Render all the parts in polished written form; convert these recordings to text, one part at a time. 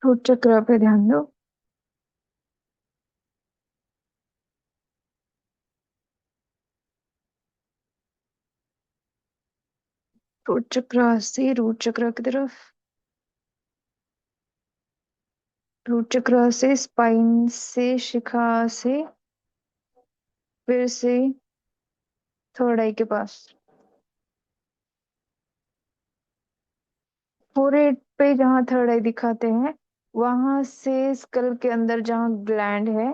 Throat चक्र पे ध्यान दो। थ्रोट चक्र से रूट चक्र की तरफ। रूट चक्र से स्पाइन से शिखा से फिर से थर्ड आई के पास। फोरहेड पे जहाँ थर्ड आई दिखाते हैं वहां से स्कल के अंदर जहाँ ग्लैंड है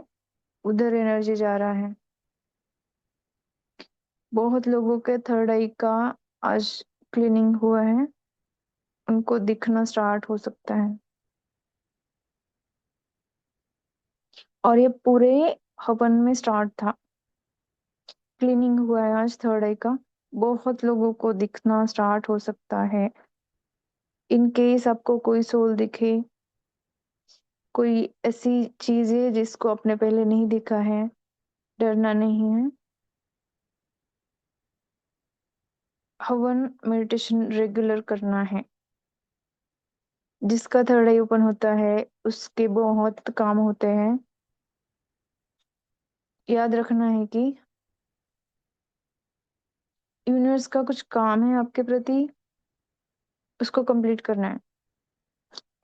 उधर एनर्जी जा रहा है। बहुत लोगों के थर्ड आई का आज क्लीनिंग हुआ है, उनको दिखना स्टार्ट हो सकता है। और ये पूरे हवन में स्टार्ट था। क्लीनिंग हुआ है आज थर्ड आई का। बहुत लोगों को दिखना स्टार्ट हो सकता है। इन केस आपको कोई सोल दिखे, कोई ऐसी चीज है जिसको आपने पहले नहीं देखा है, डरना नहीं है। हवन मेडिटेशन रेगुलर करना है। जिसका थर्ड आई ओपन होता है उसके बहुत काम होते हैं। याद रखना है कि यूनिवर्स का कुछ काम है आपके प्रति, उसको कंप्लीट करना है।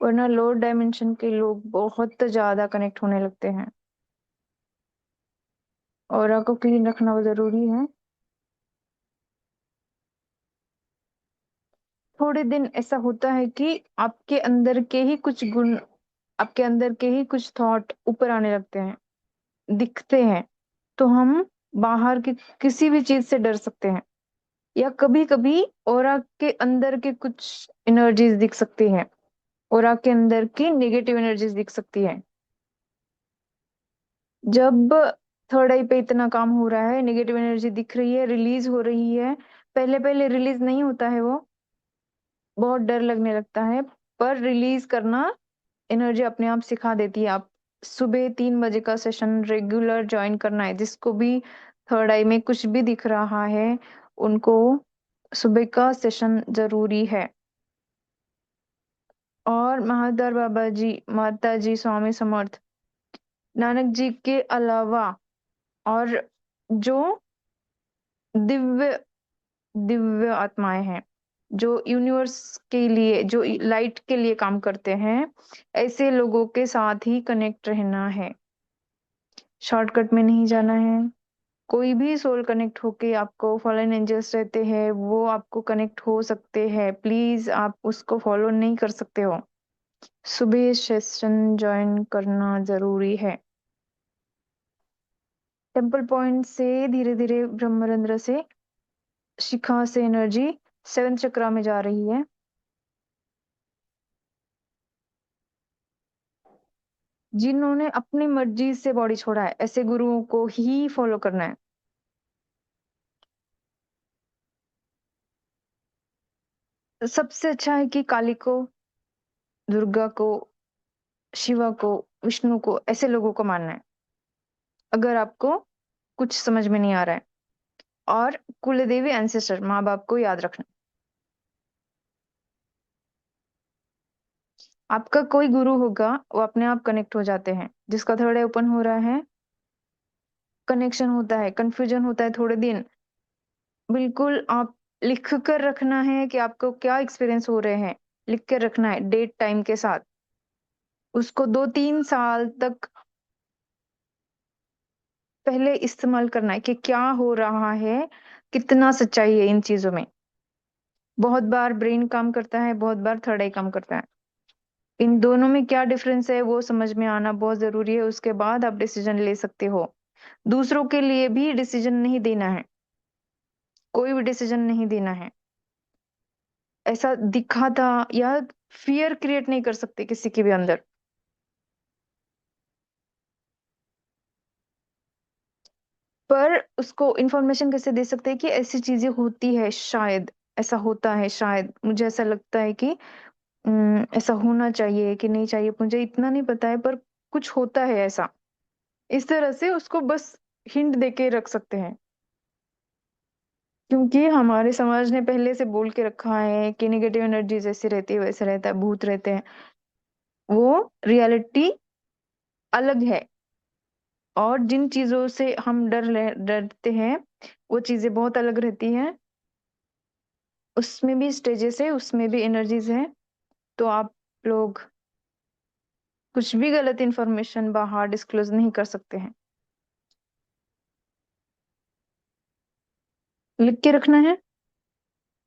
वरना लोअर डायमेंशन के लोग बहुत ज्यादा कनेक्ट होने लगते हैं। और आपको क्लीन रखना वो जरूरी है। थोड़े दिन ऐसा होता है कि आपके अंदर के ही कुछ गुण, आपके अंदर के ही कुछ थॉट ऊपर आने लगते हैं, दिखते हैं। तो हम बाहर की किसी भी चीज से डर सकते हैं। या कभी कभी ऑरा के अंदर के कुछ एनर्जीज दिख सकती हैं। ऑरा के अंदर की नेगेटिव एनर्जीज दिख सकती है। जब थर्ड आई पे इतना काम हो रहा है, नेगेटिव एनर्जी दिख रही है, रिलीज हो रही है। पहले पहले रिलीज नहीं होता है वो, बहुत डर लगने लगता है। पर रिलीज करना एनर्जी अपने आप सिखा देती है। आप सुबह 3 बजे का सेशन रेगुलर ज्वाइन करना है। जिसको भी थर्ड आई में कुछ भी दिख रहा है उनको सुबह का सेशन जरूरी है। और महाधर बाबा जी, माता जी, स्वामी समर्थ, नानक जी के अलावा और जो दिव्य दिव्य आत्माएं हैं, जो यूनिवर्स के लिए, जो लाइट के लिए काम करते हैं, ऐसे लोगों के साथ ही कनेक्ट रहना है। शॉर्टकट में नहीं जाना है। कोई भी सोल कनेक्ट होके आपको, फॉलन एंजल्स रहते हैं वो आपको कनेक्ट हो सकते हैं, प्लीज आप उसको फॉलो नहीं कर सकते हो। सुबह सेशन ज्वाइन करना जरूरी है। टेम्पल पॉइंट से धीरे धीरे ब्रह्मरंध्र से शिखा से एनर्जी 7th चक्रा में जा रही है। जिन्होंने अपनी मर्जी से बॉडी छोड़ा है ऐसे गुरुओं को ही फॉलो करना है। सबसे अच्छा है कि काली को, दुर्गा को, शिवा को, विष्णु को, ऐसे लोगों को मानना है अगर आपको कुछ समझ में नहीं आ रहा है। और कुल देवी एंसेस्टर, माँ बाप को याद रखना। आपका कोई गुरु होगा, वो अपने आप कनेक्ट हो जाते हैं। जिसका थर्ड आई ओपन हो रहा है, कनेक्शन होता है, कंफ्यूजन होता है थोड़े दिन। बिल्कुल आप लिख कर रखना है कि आपको क्या एक्सपीरियंस हो रहे हैं। लिख कर रखना है डेट टाइम के साथ। उसको 2-3 साल तक पहले इस्तेमाल करना है कि क्या हो रहा है, कितना सच्चाई है इन चीजों में। बहुत बार ब्रेन काम करता है, बहुत बार थर्ड आई काम करता है। इन दोनों में क्या डिफरेंस है वो समझ में आना बहुत जरूरी है। उसके बाद आप डिसीजन ले सकते हो। दूसरों के लिए भी डिसीजन नहीं देना है, कोई भी डिसीजन नहीं देना है। ऐसा दिखा था या फियर क्रिएट नहीं कर सकते किसी के भी अंदर। पर उसको इंफॉर्मेशन कैसे दे सकते हैं कि ऐसी चीजें होती है, शायद ऐसा होता है, शायद मुझे ऐसा लगता है कि ऐसा होना चाहिए कि नहीं चाहिए, मुझे इतना नहीं पता है, पर कुछ होता है ऐसा। इस तरह से उसको बस हिंट देके रख सकते हैं। क्योंकि हमारे समाज ने पहले से बोल के रखा है कि नेगेटिव एनर्जी जैसी रहती है वैसे रहता है, भूत रहते हैं। वो रियलिटी अलग है। और जिन चीजों से हम डरते हैं वो चीजें बहुत अलग रहती हैं। उसमें भी स्टेजेस है, उसमें भी एनर्जीज है। तो आप लोग कुछ भी गलत इंफॉर्मेशन बाहर डिस्क्लोज नहीं कर सकते हैं। लिख के रखना है।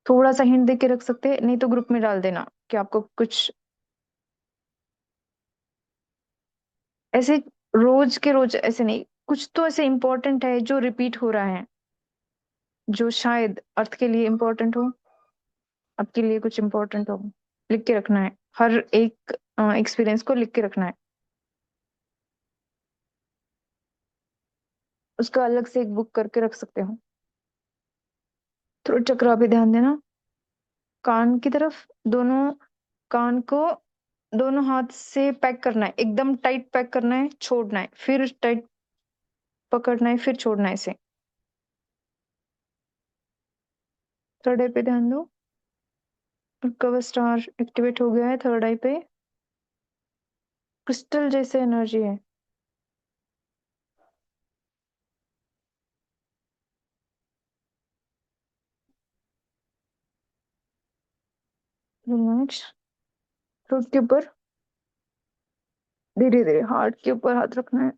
थोड़ा सा हिंट दे के रख सकते हैं, नहीं तो ग्रुप में डाल देना कि आपको कुछ ऐसे रोज के रोज ऐसे नहीं, कुछ तो ऐसे इंपॉर्टेंट है जो रिपीट हो रहा है, जो शायद अर्थ के लिए इंपॉर्टेंट हो, आपके लिए कुछ इंपॉर्टेंट हो। लिख के रखना है, हर एक एक्सपीरियंस को लिख के रखना है। उसका अलग से एक बुक करके रख सकते हो। थ्रोट चक्रा पे ध्यान देना। कान की तरफ, दोनों कान को दोनों हाथ से पैक करना है, एकदम टाइट पैक करना है, छोड़ना है, फिर टाइट पकड़ना है, फिर छोड़ना है इसे। थर्ड आई पे ध्यान दो। कवर स्टार एक्टिवेट हो गया है थर्ड आई पे। क्रिस्टल जैसे एनर्जी है। रिलैक्स। थ्रोट के ऊपर धीरे धीरे हार्ट के ऊपर हाथ रखना है।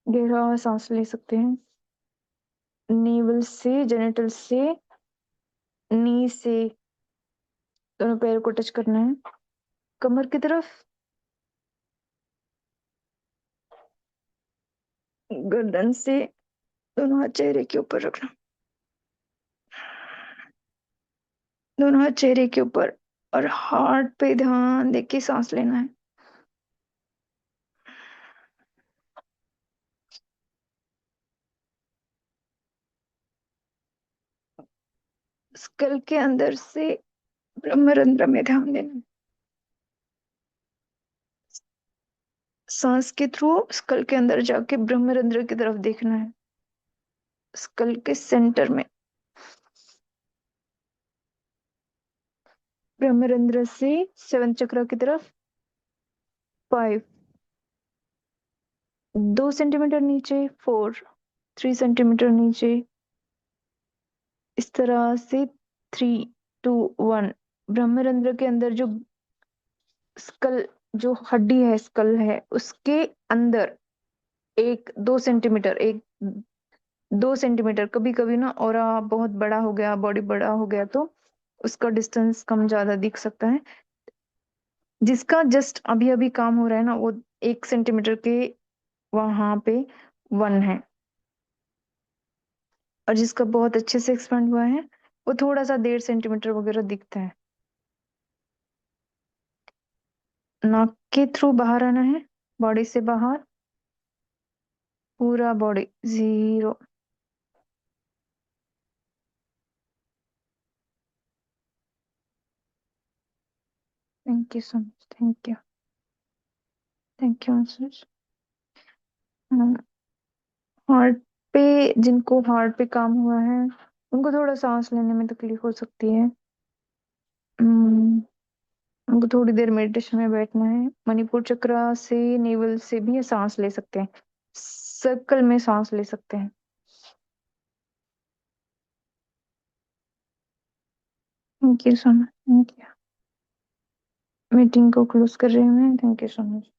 गहरा सांस ले सकते हैं। नेवल से, जेनिटल से, नी से दोनों पैर को टच करना है। कमर की तरफ, गर्दन से दोनों हाथ चेहरे के ऊपर रखना। दोनों हाथ चेहरे के ऊपर और हार्ट पे ध्यान देके सांस लेना है। स्कल के अंदर से ब्रह्मरंध्र में ध्यान देना है। सांस के थ्रू स्कल के अंदर जाके ब्रह्मरंध्र की तरफ देखना है। स्कल के सेंटर में ब्रह्मरंध्र से सेवन चक्र की तरफ। 5, 2 सेंटीमीटर नीचे। 4, 3 सेंटीमीटर नीचे। इस तरह से 3, 2, 1 ब्रह्मरंध्र के अंदर जो स्कल, जो हड्डी है स्कल है उसके अंदर 1, 2 सेंटीमीटर, 1, 2 सेंटीमीटर। कभी कभी ना और बहुत बड़ा हो गया, बॉडी बड़ा हो गया तो उसका डिस्टेंस कम ज्यादा दिख सकता है। जिसका जस्ट अभी अभी काम हो रहा है ना, वो 1 सेंटीमीटर के वहां पे 1 है। और जिसका बहुत अच्छे से एक्सपेंड हुआ है वो थोड़ा सा 1.5 सेंटीमीटर वगैरह दिखता है। नाक के थ्रू बाहर आना है, बॉडी से बाहर, पूरा body 0। Thank you so much, thank you, thank you sir. Heart पे, जिनको हार्ट पे काम हुआ है उनको थोड़ा सांस लेने में तकलीफ हो सकती है। हम्म, उनको थोड़ी देर मेडिटेशन में बैठना है। मणिपुर चक्र से, नेवल से भी सांस ले सकते हैं, सर्कल में सांस ले सकते हैं। Thank you so much, thank you. Meeting को क्लोज कर रहे हैं, थैंक यू सो मच।